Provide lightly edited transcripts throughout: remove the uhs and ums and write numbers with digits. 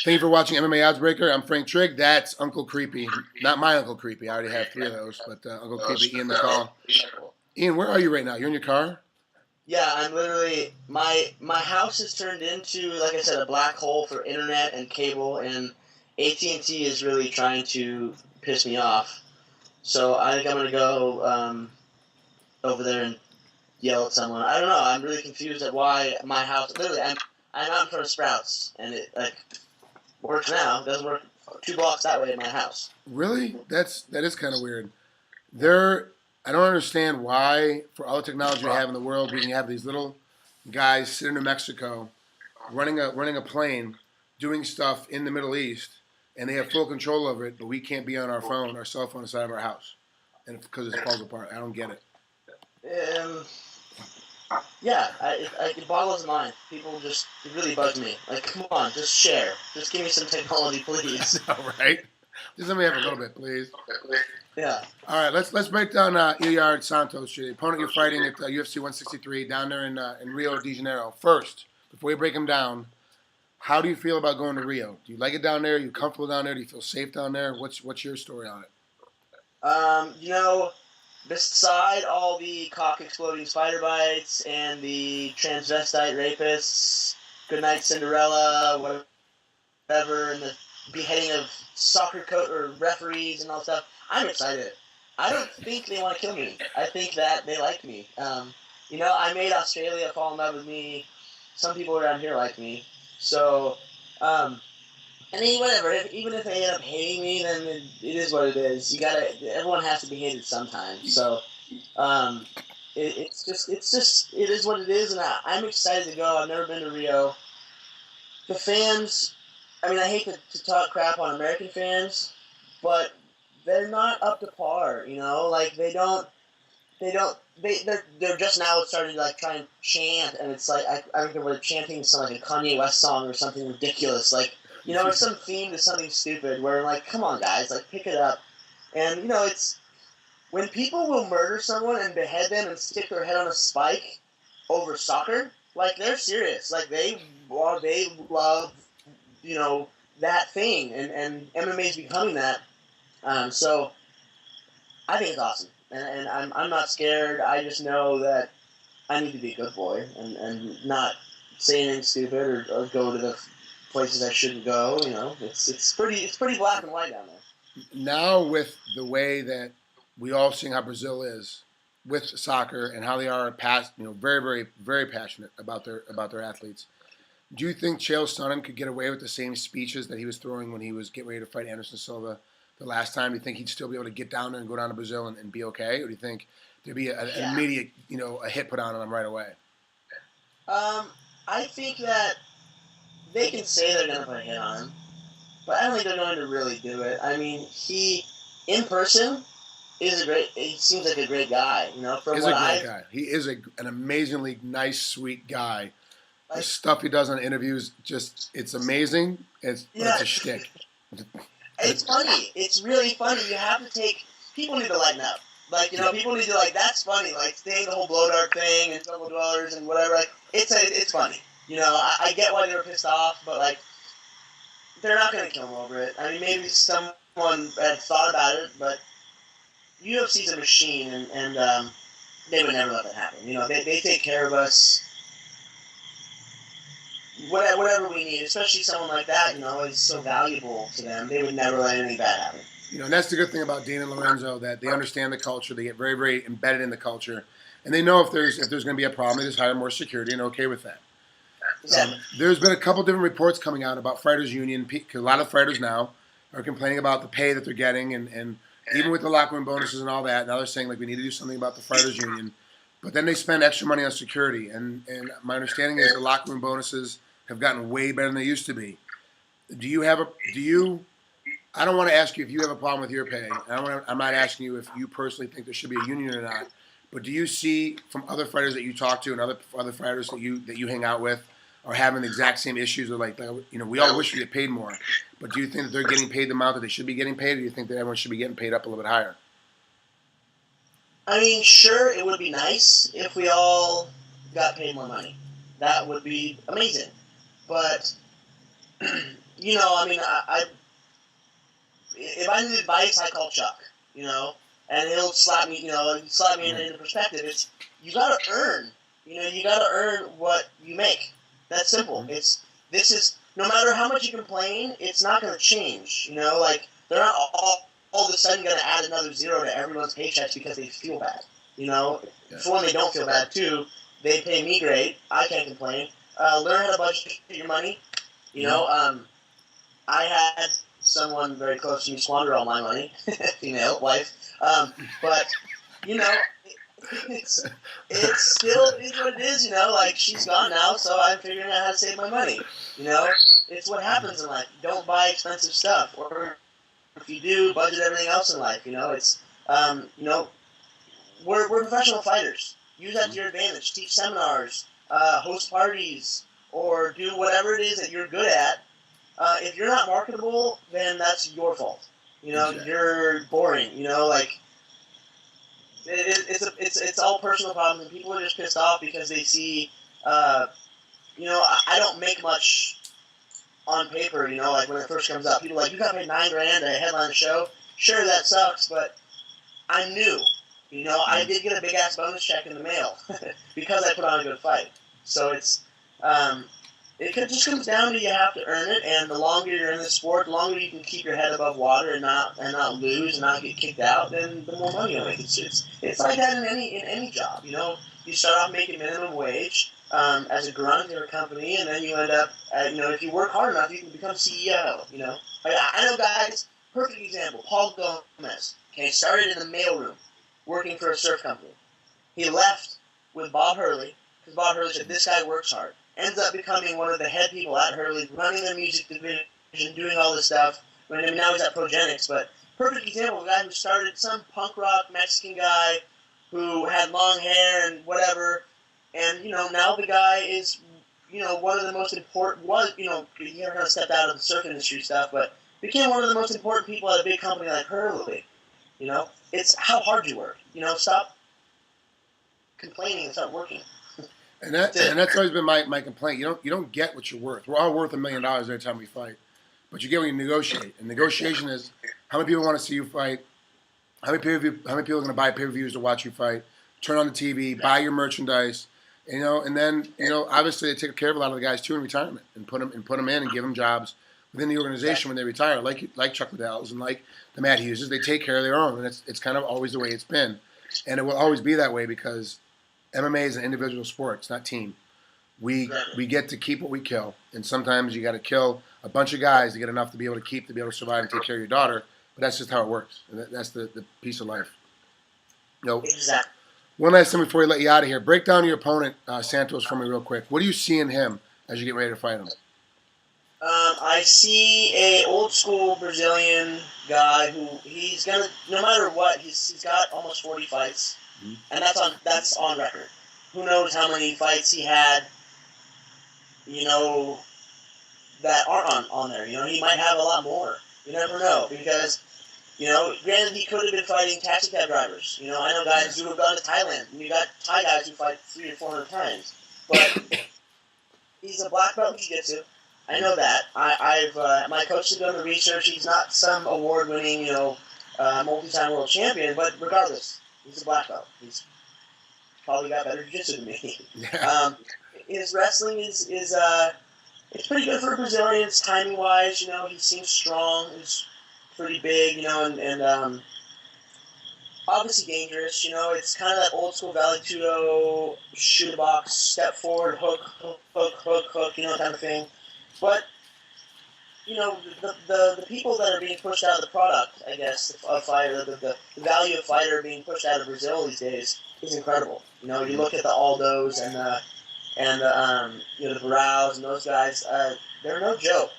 Thank you for watching MMA Oddsbreaker. I'm Frank Trigg. That's Uncle Creepy. Not my Uncle Creepy. I already have 3 of those, but Uncle Creepy, Ian McCall. Ian, where are you right now? You're in your car? Yeah, I'm literally my house is turned into, like I said, a black hole for internet and cable, and AT&T is really trying to piss me off. So I think I'm gonna go over there and yell at someone. I don't know. I'm really confused at why my house. Literally, I'm out in front of Sprouts, and it works now. It doesn't work 2 blocks that way at my house. Really? That is kind of weird. I don't understand why, for all the technology we have in the world, we can have these little guys sitting in Mexico, running a plane, doing stuff in the Middle East, and they have full control over it, but we can't be on our cell phone, inside of our house, and because it falls apart. I don't get it. Yeah, it boggles the mind. People it really bugs me. Like, come on, just share. Just give me some technology, please. All right. Just let me have a little bit, please. Yeah. All right, let's break down Ilyard Santos. The opponent you're fighting at UFC 163 down there in Rio de Janeiro. First, before we break him down, how do you feel about going to Rio? Do you like it down there? Are you comfortable down there? Do you feel safe down there? What's your story on it? Beside all the cock-exploding spider bites and the transvestite rapists, Goodnight Cinderella, whatever, and the beheading of soccer coach or referees and all that stuff, I'm excited. I don't think they want to kill me. I think that they like me. I made Australia fall in love with me. Some people around here like me. So, and then whatever. Even if they end up hating me, then it is what it is. Everyone has to be hated sometimes. So, it is what it is, and I'm excited to go. I've never been to Rio. The fans, I mean, I hate to talk crap on American fans, but they're not up to par. Like they're just now starting to try and chant, and it's like I don't know, they're chanting some a Kanye West song or something ridiculous, it's some theme to something stupid. Where come on guys, pick it up, and it's when people will murder someone and behead them and stick their head on a spike over soccer, they're serious, they love that thing, and MMA is becoming that. So I think it's awesome. And I'm not scared. I just know that I need to be a good boy and not say anything stupid or go to the places I shouldn't go. It's pretty black and white down there. Now with the way that we all seeing how Brazil is with soccer and how they are very, very, very passionate about their athletes. Do you think Chael Sonnen could get away with the same speeches that he was throwing when he was getting ready to fight Anderson Silva the last time? Do you think he'd still be able to get down there and go down to Brazil and be okay? Or do you think there'd be an immediate, a hit put on him right away? I think that they can say they're going to put a hit on him, but I don't think they're going to really do it. I mean, he, in person, he seems like a great guy. He's a great guy. He is an amazingly nice, sweet guy. The stuff he does on interviews, it's amazing. It's a shtick. It's funny. It's really funny. You have to people need to lighten up. People need to that's funny. Saying the whole blow dart thing and double dwellers and whatever. It's funny. I get why they were pissed off, but they're not going to kill him over it. I mean, maybe someone had thought about it, but UFC's a machine, and they would never let that happen. They take care of us. Whatever we need, especially someone like that, is so valuable to them. They would never let anything bad happen. And that's the good thing about Dana and Lorenzo, that they understand the culture. They get very, very embedded in the culture, and they know if there's going to be a problem, they just hire more security and okay with that. Exactly. There's been a couple different reports coming out about Fighters Union, because a lot of fighters now are complaining about the pay that they're getting, and even with the locker room bonuses and all that, now they're saying we need to do something about the Fighters Union. But then they spend extra money on security, and my understanding is the locker room bonuses have gotten way better than they used to be. I don't want to ask you if you have a problem with your pay. I'm not asking you if you personally think there should be a union or not. But do you see from other fighters that you talk to and other fighters that you hang out with are having the exact same issues? Or we all wish we get paid more. But do you think that they're getting paid the amount that they should be getting paid, or do you think that everyone should be getting paid up a little bit higher? I mean, sure, it would be nice if we all got paid more money. That would be amazing. But I mean, if I need advice, I call Chuck, and he'll slap me, into perspective. It's, you gotta earn, you gotta earn what you make. That's simple. This is, no matter how much you complain, it's not gonna change, like, they're not all of a sudden gonna add another zero to everyone's paychecks because they feel bad, For one, they don't feel bad. Two, they pay me great. I can't complain. Learn how to budget your money, I had someone very close to me squander all my money, female wife. But it's still is what it is. Like, she's gone now, so I'm figuring out how to save my money. It's what happens in life. Don't buy expensive stuff, or if you do, budget everything else in life. It's we're professional fighters. Use that to your advantage. Teach seminars, host parties, or do whatever it is that you're good at. If you're not marketable, then that's your fault. You're boring. Like, it's all personal problems, and people are just pissed off because they see. I don't make much on paper. Like, when it first comes up, people are like, you got paid $9,000 to headline a show. Sure, that sucks, but I'm new. I did get a big ass bonus check in the mail because I put on a good fight. So it's. Just comes down to, you have to earn it, and the longer you're in the sport, the longer you can keep your head above water and not lose and not get kicked out, then the more money you'll make. It's like that in any job. You start off making minimum wage as a grunt in a company, and then you end up, if you work hard enough, you can become CEO. I know guys. Perfect example: Paul Gomez. Okay, started in the mailroom, working for a surf company. He left with Bob Hurley because Bob Hurley said, "This guy works hard." Ends up becoming one of the head people at Hurley, running the music division, doing all this stuff. Now he's at Progenics, but perfect example of a guy who started, some punk rock Mexican guy who had long hair and whatever, and now the guy is one of the most important, he never kind of stepped out of the surf industry stuff, but became one of the most important people at a big company like Hurley. It's how hard you work. Stop complaining and start working. And that's always been my complaint. You don't get what you're worth. We're all worth $1 million every time we fight, but you get when you negotiate. And negotiation is how many people want to see you fight, how many people are going to buy pay-per-views to watch you fight, turn on the TV, buy your merchandise, and then obviously they take care of a lot of the guys too in retirement and put them in and give them jobs within the organization when they retire, like Chuck Liddell's and like the Matt Hugheses. They take care of their own, and it's kind of always the way it's been, and it will always be that way because MMA is an individual sport. It's not team. We get to keep what we kill, and sometimes you got to kill a bunch of guys to get enough to be able to survive and take care of your daughter. But that's just how it works. And that's the piece of life. Exactly. One last thing before we let you out of here. Break down your opponent, Santos, for me real quick. What do you see in him as you get ready to fight him? I see a old school Brazilian guy who he's gonna, no matter what, he's got almost 40 fights. And that's on record. Who knows how many fights he had, that aren't on there. He might have a lot more. You never know because, granted he could have been fighting taxi cab drivers. I know guys who have gone to Thailand. And you got Thai guys who fight 300 or 400 times. But he's a black belt in jiu-jitsu. I know that. I've my coach has done the research. He's not some award-winning, multi-time world champion, but regardless. He's a black belt. He's probably got better jiu-jitsu than me. Yeah. His wrestling is it's pretty good for Brazilians, timing-wise. He seems strong. He's pretty big, and obviously dangerous. It's kind of that old-school Vale Tudo, shoot a box, step forward, hook, kind of thing. But the people that are being pushed out of the product, I guess, of fighter, the value of fighter being pushed out of Brazil these days is incredible. You look at the Aldos and the Barraus and those guys, they're no joke.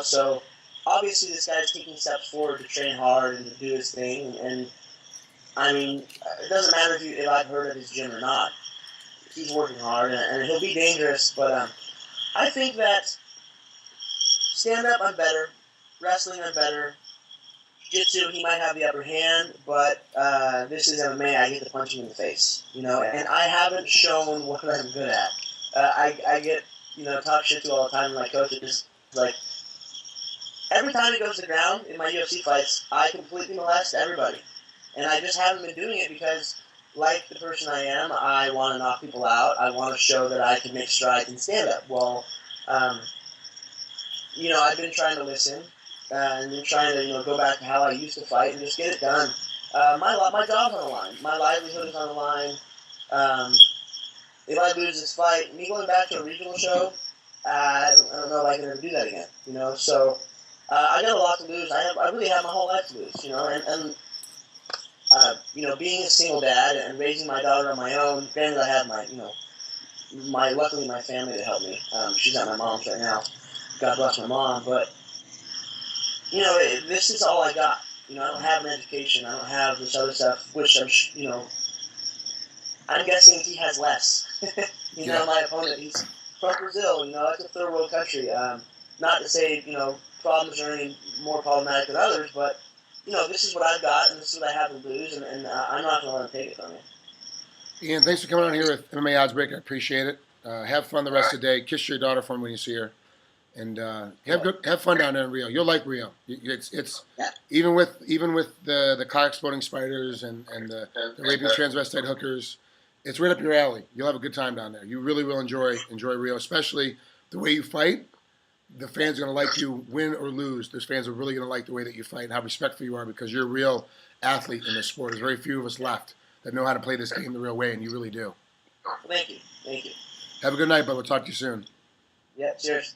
So obviously this guy's taking steps forward to train hard and to do his thing. And I mean, it doesn't matter if I've heard of his gym or not. He's working hard and he'll be dangerous. But I think that stand-up, I'm better. Wrestling, I'm better. Jiu-jitsu, he might have the upper hand, but this is MMA. I get to punch him in the face, and I haven't shown what I'm good at. I get, talk shit to all the time. And my coach is like, every time it goes to the ground in my UFC fights, I completely molest everybody. And I just haven't been doing it because, like the person I am, I want to knock people out. I want to show that I can make strides and stand up. Well, um, I've been trying to listen and been trying to, go back to how I used to fight and just get it done. My job's on the line. My livelihood is on the line. Um, if I lose this fight, me going back to a regional show, I don't know if I can ever do that again. So I got a lot to lose. I really have my whole life to lose. Being a single dad and raising my daughter on my own. Granted, I have luckily my family to help me. She's at my mom's right now. God bless my mom, but this is all I got. I don't have an education. I don't have this other stuff, which I'm guessing he has less. My opponent, he's from Brazil. It's a third world country. Not to say problems are any more problematic than others, but this is what I've got, and this is what I have to lose, and I'm not going to let him take it from me. Ian, thanks for coming on here with MMA Oddsbreaker. I appreciate it. Have fun the rest of the day. Kiss your daughter for me when you see her, and have fun down there in Rio. You'll like Rio. It's even with the cock exploding spiders and the raping transvestite hookers. It's right up your alley. You'll have a good time down there. You really will enjoy Rio, especially the way you fight. The fans are going to like you, win or lose. Those fans are really going to like the way that you fight and how respectful you are because you're a real athlete in this sport. There's very few of us left that know how to play this game the real way, and you really do. Thank you. Have a good night, bud. We'll talk to you soon. Yeah, cheers.